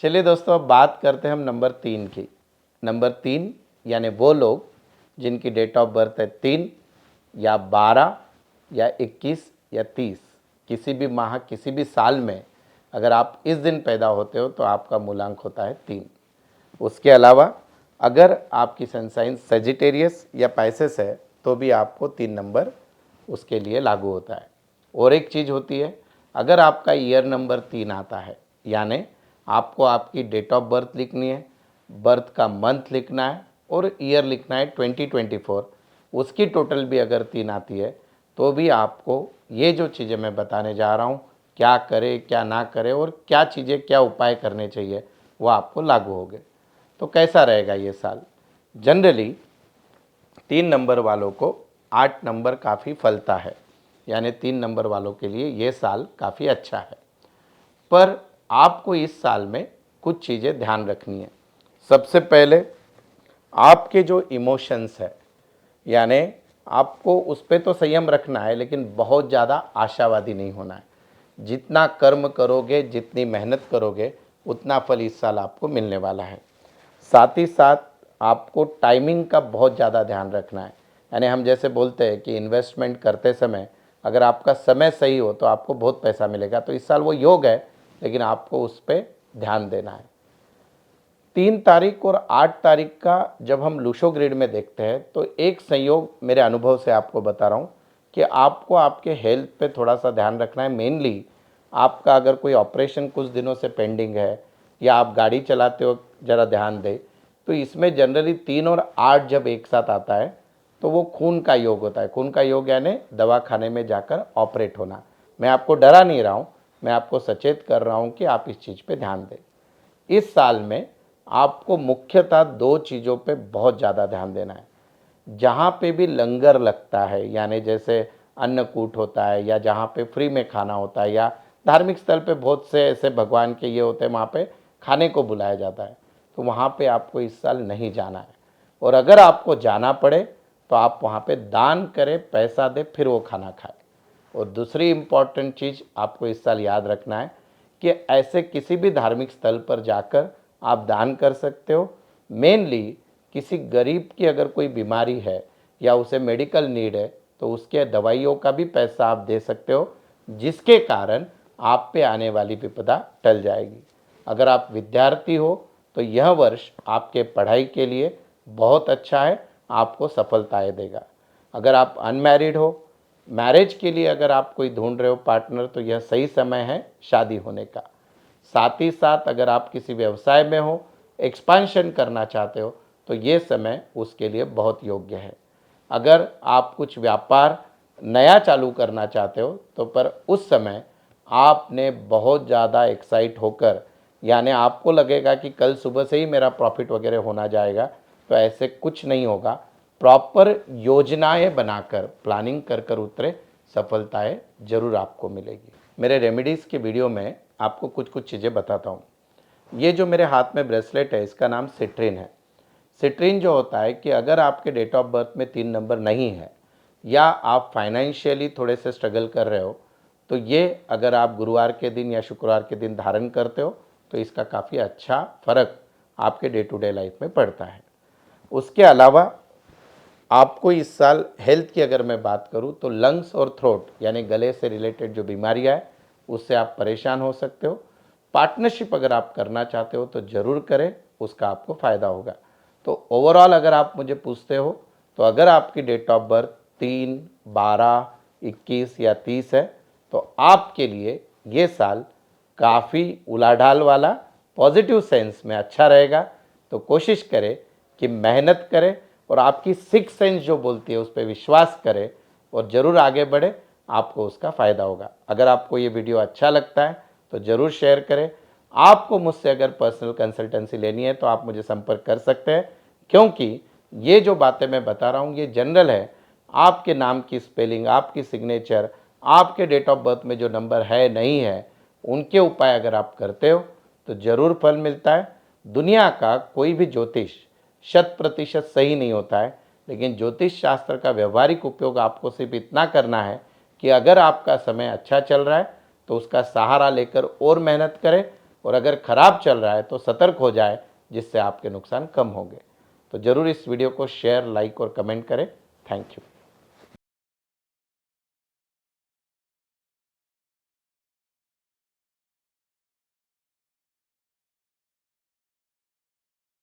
चलिए दोस्तों, अब बात करते हैं हम नंबर 3 की। नंबर 3 यानी वो लोग जिनकी डेट ऑफ बर्थ है 3 या 12 या 21 या 30, किसी भी माह किसी भी साल में अगर आप इस दिन पैदा होते हो तो आपका मूलांक होता है 3। उसके अलावा अगर आपकी सनसाइन सेजिटेरियस या पाइसेस है तो भी आपको 3 नंबर उसके लिए लागू होता है। और एक चीज़ होती है, अगर आपका ईयर नंबर 3 आता है यानी आपको आपकी डेट ऑफ बर्थ लिखनी है, बर्थ का मंथ लिखना है और ईयर लिखना है 2024, उसकी टोटल भी अगर 3 आती है तो भी आपको ये जो चीज़ें मैं बताने जा रहा हूँ, क्या करे क्या ना करे और क्या चीज़ें क्या उपाय करने चाहिए, वो आपको लागू होंगे। तो कैसा रहेगा ये साल? जनरली 3 नंबर वालों को 8 नंबर काफ़ी फलता है, यानी 3 नंबर वालों के लिए ये साल काफ़ी अच्छा है। पर आपको इस साल में कुछ चीज़ें ध्यान रखनी है। सबसे पहले आपके जो इमोशंस है, यानी आपको उस पर तो संयम रखना है लेकिन बहुत ज़्यादा आशावादी नहीं होना है। जितना कर्म करोगे, जितनी मेहनत करोगे, उतना फल इस साल आपको मिलने वाला है। साथ ही साथ आपको टाइमिंग का बहुत ज़्यादा ध्यान रखना है। यानी हम जैसे बोलते हैं कि इन्वेस्टमेंट करते समय अगर आपका समय सही हो तो आपको बहुत पैसा मिलेगा। तो इस साल वो योग है, लेकिन आपको उस पर ध्यान देना है। 3 तारीख और 8 तारीख का जब हम लूशो ग्रिड में देखते हैं तो एक संयोग मेरे अनुभव से आपको बता रहा हूँ कि आपको आपके हेल्थ पे थोड़ा सा ध्यान रखना है। मेनली आपका अगर कोई ऑपरेशन कुछ दिनों से पेंडिंग है या आप गाड़ी चलाते हो, ज़रा ध्यान दें। तो इसमें जनरली 3 और 8 जब एक साथ आता है तो वो खून का योग होता है। खून का योग यानी दवाखाने में जाकर ऑपरेट होना। मैं आपको डरा नहीं रहा हूँ, मैं आपको सचेत कर रहा हूँ कि आप इस चीज़ पे ध्यान दें। इस साल में आपको मुख्यतः 2 चीज़ों पे बहुत ज़्यादा ध्यान देना है। जहाँ पे भी लंगर लगता है, यानी जैसे अन्नकूट होता है या जहाँ पे फ्री में खाना होता है या धार्मिक स्थल पे बहुत से ऐसे भगवान के ये होते हैं वहाँ पे खाने को बुलाया जाता है, तो वहाँ पे आपको इस साल नहीं जाना है। और अगर आपको जाना पड़े तो आप वहाँ पे दान करें, पैसा दे, फिर वो खाना खाए। और दूसरी इम्पॉर्टेंट चीज़ आपको इस साल याद रखना है कि ऐसे किसी भी धार्मिक स्थल पर जाकर आप दान कर सकते हो। मेनली किसी गरीब की अगर कोई बीमारी है या उसे मेडिकल नीड है तो उसके दवाइयों का भी पैसा आप दे सकते हो, जिसके कारण आप पे आने वाली विपदा टल जाएगी। अगर आप विद्यार्थी हो तो यह वर्ष आपके पढ़ाई के लिए बहुत अच्छा है, आपको सफलताएं देगा। अगर आप अनमैरिड हो, मैरिज के लिए अगर आप कोई ढूंढ रहे हो पार्टनर, तो यह सही समय है शादी होने का। साथ ही साथ अगर आप किसी व्यवसाय में हो, एक्सपांशन करना चाहते हो, तो ये समय उसके लिए बहुत योग्य है। अगर आप कुछ व्यापार नया चालू करना चाहते हो तो पर उस समय आपने बहुत ज़्यादा एक्साइट होकर, यानी आपको लगेगा कि कल सुबह से ही मेरा प्रॉफिट वगैरह होना जाएगा, तो ऐसे कुछ नहीं होगा। प्रॉपर योजनाएं बनाकर, प्लानिंग कर कर उतरे, सफलताएं जरूर आपको मिलेगी। मेरे रेमेडीज़ के वीडियो में आपको कुछ कुछ चीज़ें बताता हूँ। ये जो मेरे हाथ में ब्रेसलेट है, इसका नाम सिट्रीन है। सिट्रीन जो होता है कि अगर आपके डेट ऑफ बर्थ में 3 नंबर नहीं है या आप फाइनेंशियली थोड़े से स्ट्रगल कर रहे हो, तो ये अगर आप गुरुवार के दिन या शुक्रवार के दिन धारण करते हो तो इसका काफ़ी अच्छा फ़र्क आपके डे टू डे लाइफ में पड़ता है। उसके अलावा आपको इस साल हेल्थ की अगर मैं बात करूं तो लंग्स और थ्रोट यानी गले से रिलेटेड जो बीमारियां है उससे आप परेशान हो सकते हो। पार्टनरशिप अगर आप करना चाहते हो तो ज़रूर करें, उसका आपको फ़ायदा होगा। तो ओवरऑल अगर आप मुझे पूछते हो तो अगर आपकी डेट ऑफ बर्थ 3, 12, 21 या 30 है तो आपके लिए ये साल काफ़ी उलाढाल वाला पॉजिटिव सेंस में अच्छा रहेगा। तो कोशिश करें कि मेहनत करें और आपकी सिक्स सेंस जो बोलती है उस पर विश्वास करें और ज़रूर आगे बढ़े, आपको उसका फ़ायदा होगा। अगर आपको ये वीडियो अच्छा लगता है तो ज़रूर शेयर करें। आपको मुझसे अगर पर्सनल कंसल्टेंसी लेनी है तो आप मुझे संपर्क कर सकते हैं, क्योंकि ये जो बातें मैं बता रहा हूँ ये जनरल है। आपके नाम की स्पेलिंग, आपकी सिग्नेचर, आपके डेट ऑफ बर्थ में जो नंबर है नहीं है, उनके उपाय अगर आप करते हो तो ज़रूर फल मिलता है। दुनिया का कोई भी ज्योतिष 100% सही नहीं होता है, लेकिन ज्योतिष शास्त्र का व्यवहारिक उपयोग आपको सिर्फ इतना करना है कि अगर आपका समय अच्छा चल रहा है तो उसका सहारा लेकर और मेहनत करें और अगर ख़राब चल रहा है तो सतर्क हो जाए, जिससे आपके नुकसान कम होंगे। तो ज़रूर इस वीडियो को शेयर, लाइक और कमेंट करें। Thank you.